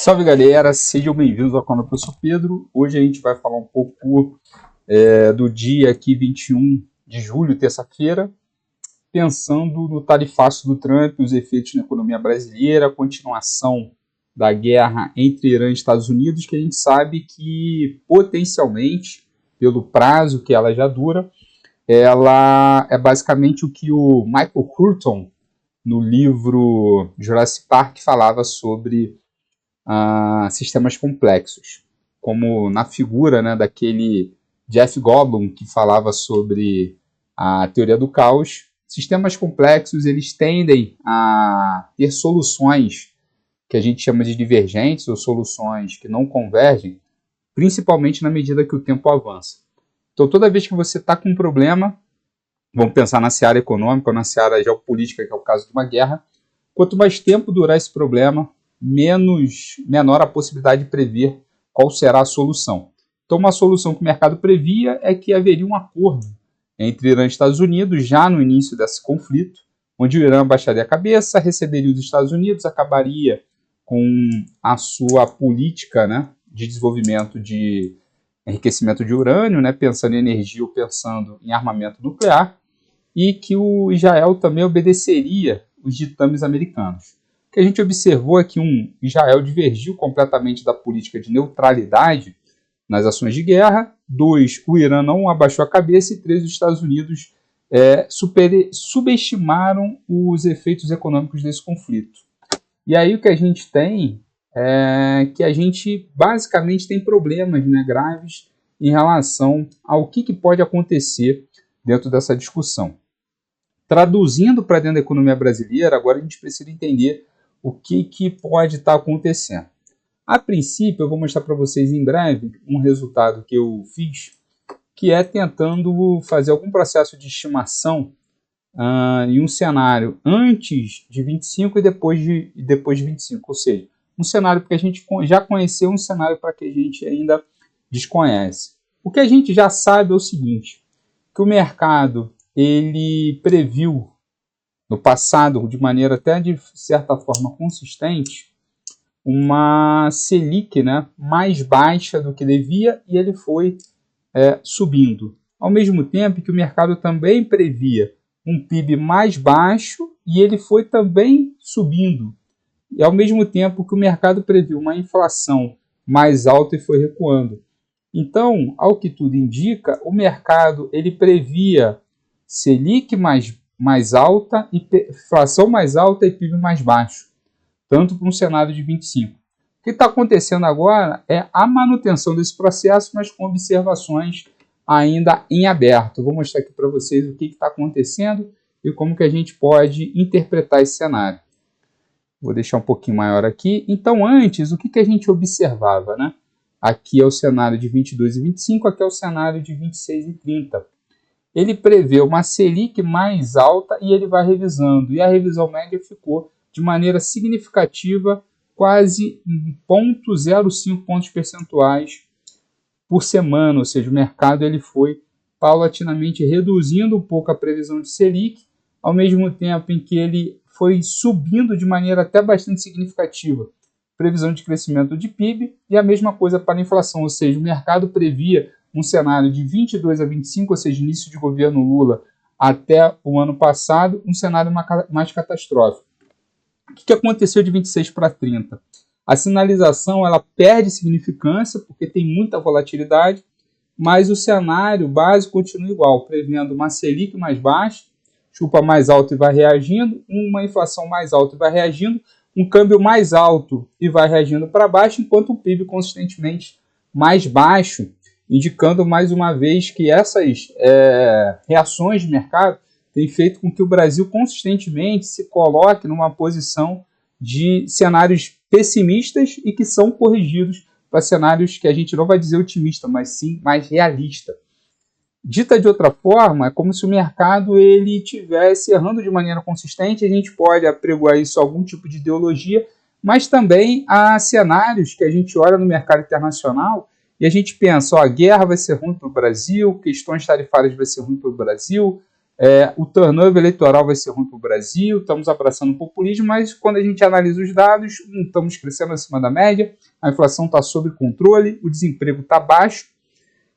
Salve galera, sejam bem-vindos ao canal do Professor Pedro. Hoje a gente vai falar um pouco do dia aqui 21 de julho, terça-feira, pensando no tarifaço do Trump, os efeitos na economia brasileira, a continuação da guerra entre Irã e Estados Unidos, que a gente sabe que potencialmente, pelo prazo que ela já dura, ela é basicamente o que o Michael Crichton, no livro Jurassic Park, falava sobre sistemas complexos, como na figura, né, daquele Jeff Goldblum que falava sobre a teoria do caos. Sistemas complexos eles tendem a ter soluções que a gente chama de divergentes ou soluções que não convergem, principalmente na medida que o tempo avança. Então, toda vez que você está com um problema, vamos pensar na seara econômica ou na seara geopolítica, que é o caso de uma guerra, quanto mais tempo durar esse problema, menor a possibilidade de prever qual será a solução. Então, uma solução que o mercado previa é que haveria um acordo entre Irã e Estados Unidos já no início desse conflito, onde o Irã baixaria a cabeça, receberia os Estados Unidos, acabaria com a sua política, né, de desenvolvimento de enriquecimento de urânio, né, pensando em energia ou pensando em armamento nuclear, e que o Israel também obedeceria os ditames americanos. O que a gente observou é que Israel divergiu completamente da política de neutralidade nas ações de guerra. 2, o Irã não abaixou a cabeça. E 3, os Estados Unidos subestimaram os efeitos econômicos desse conflito. E aí o que a gente tem é que a gente basicamente tem problemas, né, graves em relação ao que pode acontecer dentro dessa discussão. Traduzindo para dentro da economia brasileira, agora a gente precisa entender o que pode estar acontecendo. A princípio, eu vou mostrar para vocês em breve um resultado que eu fiz, que é tentando fazer algum processo de estimação em um cenário antes de 25 e depois de 25, ou seja, um cenário que a gente já conheceu, um cenário para que a gente ainda desconhece. O que a gente já sabe é o seguinte, que o mercado ele previu no passado, de maneira até de certa forma consistente, uma Selic, né, mais baixa do que devia, e ele foi subindo. Ao mesmo tempo que o mercado também previa um PIB mais baixo, e ele foi também subindo. E ao mesmo tempo que o mercado previu uma inflação mais alta e foi recuando. Então, ao que tudo indica, o mercado ele previa Selic mais alta, inflação mais alta e PIB mais baixo, tanto para um cenário de 25. O que está acontecendo agora é a manutenção desse processo, mas com observações ainda em aberto. Vou mostrar aqui para vocês o que está acontecendo e como que a gente pode interpretar esse cenário. Vou deixar um pouquinho maior aqui. Então, antes, o que a gente observava, né? Aqui é o cenário de 22 e 25, aqui é o cenário de 26 e 30. Ele prevê uma Selic mais alta e ele vai revisando. E a revisão média ficou de maneira significativa, quase 0,05 pontos percentuais por semana. Ou seja, o mercado ele foi paulatinamente reduzindo um pouco a previsão de Selic, ao mesmo tempo em que ele foi subindo de maneira até bastante significativa previsão de crescimento de PIB, e a mesma coisa para a inflação, ou seja, o mercado previa um cenário de 22 a 25, ou seja, início de governo Lula até o ano passado, um cenário mais catastrófico. O que aconteceu de 26 para 30? A sinalização ela perde significância, porque tem muita volatilidade, mas o cenário base continua igual, prevendo uma Selic mais baixa, chupa mais alto e vai reagindo, uma inflação mais alta e vai reagindo, um câmbio mais alto e vai reagindo para baixo, enquanto o PIB consistentemente mais baixo, indicando mais uma vez que essas reações de mercado têm feito com que o Brasil consistentemente se coloque numa posição de cenários pessimistas e que são corrigidos para cenários que a gente não vai dizer otimista, mas sim mais realista. Dita de outra forma, é como se o mercado ele estivesse errando de maneira consistente. A gente pode apregoar isso a algum tipo de ideologia, mas também há cenários que a gente olha no mercado internacional e a gente pensa, a guerra vai ser ruim para o Brasil, questões tarifárias vai ser ruim para o Brasil, O turnover eleitoral vai ser ruim para o Brasil, estamos abraçando o populismo, mas quando a gente analisa os dados, não estamos crescendo acima da média, a inflação está sob controle, o desemprego está baixo,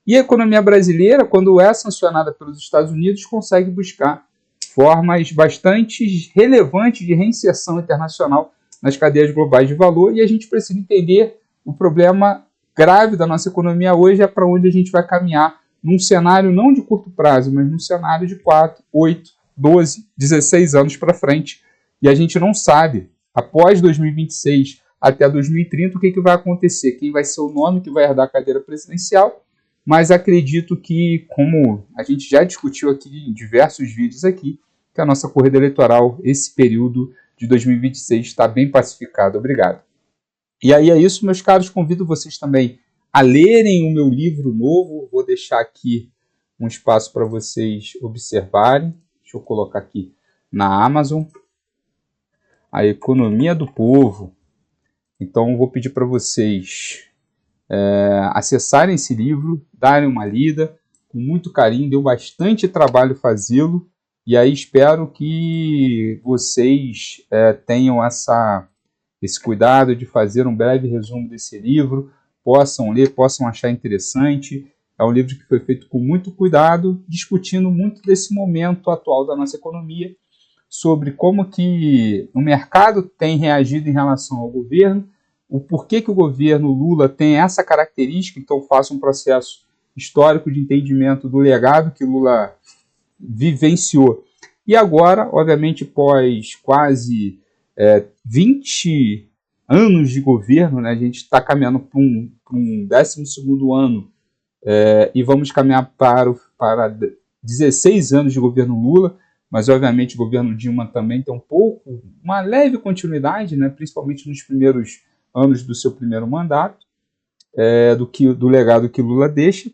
e a economia brasileira, quando é sancionada pelos Estados Unidos, consegue buscar formas bastante relevantes de reinserção internacional nas cadeias globais de valor, e a gente precisa entender o problema grave da nossa economia hoje, é para onde a gente vai caminhar num cenário não de curto prazo, mas num cenário de 4, 8, 12, 16 anos para frente. E a gente não sabe, após 2026 até 2030, o que vai acontecer, quem vai ser o nome que vai herdar a cadeira presidencial, mas acredito que, como a gente já discutiu aqui em diversos vídeos aqui, que a nossa corrida eleitoral, esse período de 2026, está bem pacificado. Obrigado. E aí é isso, meus caros, convido vocês também a lerem o meu livro novo. Vou deixar aqui um espaço para vocês observarem. Deixa eu colocar aqui na Amazon. A Economia do Povo. Então, vou pedir para vocês acessarem esse livro, darem uma lida com muito carinho. Deu bastante trabalho fazê-lo. E aí espero que vocês tenham esse cuidado de fazer um breve resumo desse livro, possam ler, possam achar interessante. É um livro que foi feito com muito cuidado, discutindo muito desse momento atual da nossa economia, sobre como que o mercado tem reagido em relação ao governo, o porquê que o governo Lula tem essa característica. Então faço um processo histórico de entendimento do legado que Lula vivenciou. E agora, obviamente, pós quase 20 anos de governo, né, a gente está caminhando para um 12º ano e vamos caminhar para 16 anos de governo Lula, mas obviamente o governo Dilma também tem uma leve continuidade, né, principalmente nos primeiros anos do seu primeiro mandato, do legado que Lula deixa.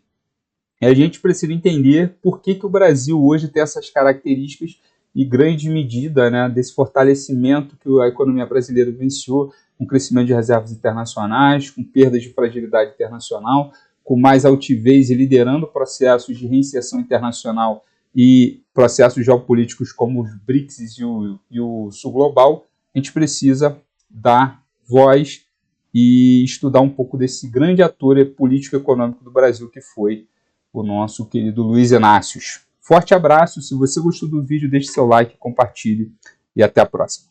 E a gente precisa entender por que o Brasil hoje tem essas características e grande medida, né, desse fortalecimento que a economia brasileira vivenciou, com crescimento de reservas internacionais, com perdas de fragilidade internacional, com mais altivez e liderando processos de reinserção internacional e processos geopolíticos como os BRICS e o Sul Global. A gente precisa dar voz e estudar um pouco desse grande ator político-econômico do Brasil, que foi o nosso querido Luiz Inácio. Forte abraço, se você gostou do vídeo, deixe seu like, compartilhe e até a próxima.